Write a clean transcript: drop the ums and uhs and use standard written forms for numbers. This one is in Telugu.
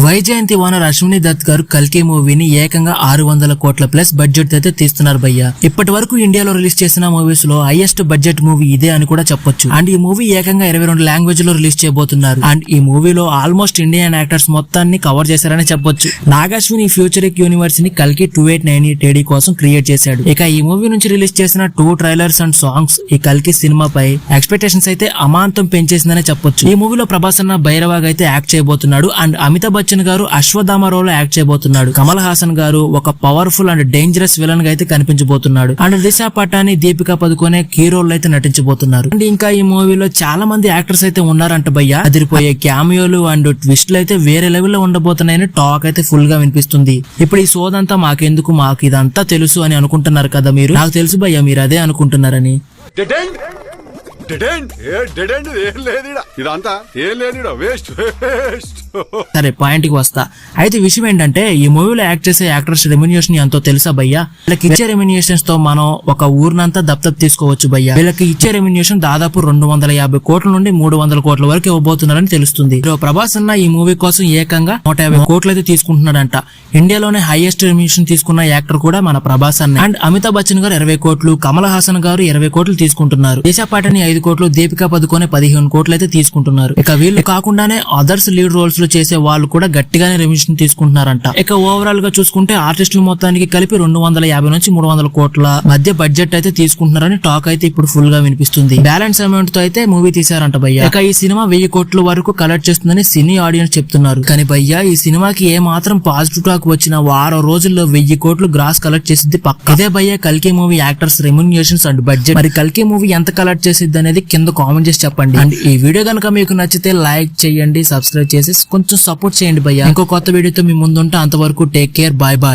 వైజయంతి ఓనర్ అశ్విని దత్ గారు కల్కి మూవీని ఏకంగా 600 కోట్ల ప్లస్ బడ్జెట్ అయితే తీస్తున్నారు భయ్య. ఇప్పటి వరకు ఇండియాలో రిలీజ్ చేసిన మూవీస్ లో హైయెస్ట్ బడ్జెట్ మూవీ ఇదే అని కూడా చెప్పొచ్చు. అండ్ ఈ మూవీ ఏకంగా 22 లాంగ్వేజ్ లో రిలీజ్ చేయబోతున్నారు. అండ్ ఈ మూవీలో ఆల్మోస్ట్ ఇండియన్ యాక్టర్స్ మొత్తాన్ని కవర్ చేశారని చెప్పొచ్చు. నాగాశ్విని ఫ్యూచరిక్ యూనివర్స్ ని కల్కి 2898 AD కోసం క్రియేట్ చేశాడు. ఇక ఈ మూవీ నుంచి రిలీజ్ చేసిన 2 ట్రైలర్స్ అండ్ సాంగ్స్ ఈ కల్కి సినిమాపై ఎక్స్పెక్టేషన్స్ అయితే అమాంతం పెంచేసిందనే చెప్పొచ్చు. ఈ మూవీలో ప్రభాస్ అన్న భైరవాగ్ అయితే యాక్ట్ చేయబోతున్నాడు. అండ్ అమితాబ్ బచ్చన్ గారు అశ్వత్థామ రోల్ యాక్ట్ చేయబోతున్నాడు. కమల్ హాసన్ గారు ఒక పవర్ఫుల్ అండ్ డేంజరస్ విలన్ గా అయితే కనిపించబోతున్నాడు. And Disha Patani, Deepika Padukone key role అయితే నటించబోతున్నారు. అండ్ ఇంకా ఈ మూవీలో చాలా మంది యాక్టర్స్ అయితే ఉన్నారంట భయ్య. అదిరిపోయే క్యామియోలు అండ్ ట్విస్ట్లు అయితే వేరే లెవెల్ లో ఉండబోతున్నాయని టాక్ అయితే ఫుల్ గా వినిపిస్తుంది. ఇప్పుడు ఈ సోదంతా మాకెందుకు, మాకు ఇదంతా తెలుసు అని అనుకుంటున్నారు కదా మీరు. నాకు తెలుసు భయ్య మీరు అదే అనుకుంటున్నారని. సరే పాయింట్ కి వస్తా. అయితే విషయం ఏంటంటే ఈ మూవీలో యాక్ట్ చేసే యాక్టర్స్ రెమ్యునేషన్ ఎంతో తెలుసా భయ్యా? వీళ్ళకి ఇచ్చే రెమ్యునేషన్స్ తో మనం ఒక ఊరినంతా దత్తత తీసుకోవచ్చు భయ్యా. వీళ్ళకి ఇచ్చే రెమ్యునేషన్ దాదాపు 250 కోట్ల నుండి 300 కోట్ల వరకు ఇవ్వబోతున్నారని తెలుస్తుంది. ప్రభాస్ అన్న ఈ మూవీ కోసం ఏకంగా 150 కోట్లు అయితే తీసుకుంటున్నాడంట. ఇండియాలోనే హైయెస్ట్ రెమ్యునేషన్ తీసుకున్న యాక్టర్ కూడా మన ప్రభాస్ అన్న. అండ్ అమితాబ్ బచ్చన్ గారు 20 కోట్లు, కమల్ హాసన్ గారు 20 కోట్లు తీసుకుంటున్నారు. దిశా పటాని 5 కోట్లు, దీపికా పదుకొనే 15 కోట్లు అయితే తీసుకుంటున్నారు. ఇక వీళ్ళు కాకుండానే అదర్స్ లీడ్ రోల్స్ లో చేసే వాళ్ళు కూడా గట్టిగానే రెమ్యునేషన్ తీసుకుంటున్నారంట. ఇక ఓవరాల్ గా చూసుకుంటే ఆర్టిస్టులు మొత్తానికి కలిపి 250 నుంచి 300 కోట్ల మధ్య బడ్జెట్ అయితే తీసుకుంటున్నారని టాక్ అయితే ఇప్పుడు ఫుల్ గా వినిపిస్తుంది. బ్యాలెన్స్ అమౌంట్ తో అయితే మూవీ తీశారంట భయ్య. ఇక ఈ సినిమా 1000 కోట్ల వరకు కలెక్ట్ చేస్తుందని సినీ ఆడియన్స్ చెప్తున్నారు. కానీ భయ్య ఈ సినిమాకి ఏ మాత్రం పాజిటివ్ టాక్ వచ్చిన వారం రోజుల్లో 1000 కోట్లు గ్రాస్ కలెక్ట్ చేసింది పక్క. ఇదే భయ్య కల్కి movie actors remunerations and budget. మరి కల్కి మూవీ ఎంత కలెక్ట్ చేసిద్ది అనేది కింద కామెంట్ చేసి చెప్పండి. అండ్ ఈ వీడియో కనుక మీకు నచ్చితే లైక్ చేయండి, సబ్స్క్రైబ్ చేసి కొంచెం సపోర్ట్ చేయండి భయ్య. ఇంకో కొత్త వీడియోతో మీ ముందుంటే అంతవరకు టేక్ కేర్, బాయ్ బాయ్.